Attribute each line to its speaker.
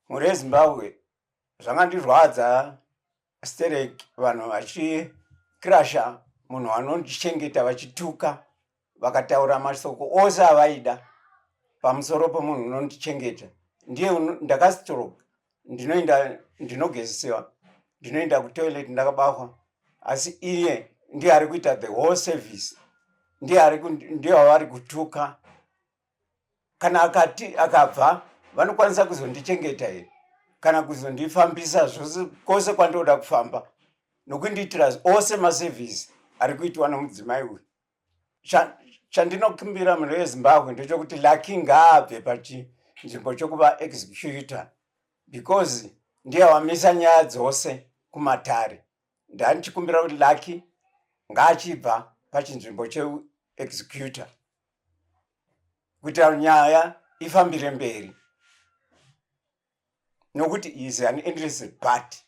Speaker 1: Mhuri yeZimbabwe zvakandirwadza stereki vanhu vachikirasha munhu anondichengeta vachituka vakataura mashoko ose avaida pamusoro pomunhu unondichengeta. Ndiye ndakastroke, ndinogezesewa, ndinoenda kutoilet ndakabakwa, asi iye ndiye ari kuita the whole service, ndiye wavari kutuka. Kana akabva vanokwanisa kuzondichengeta here kana kuzondifambisa zvose kwose kwandoda kufamba nokundiitira ose masevhisi ari kuitwa nomudzimai uyu. Chandinokumbira munhu weZimbabwe ndechekuti Lucky ngaabve pachinzvimbo chokuva executor because ndiye wamisa nyaya dzose kumatare. Ndandichikumbira kuti Lucky ngaachibva pachinzvimbo cheexecutor kuitira nyaya ifambire mberi, nokuti he is an interested party.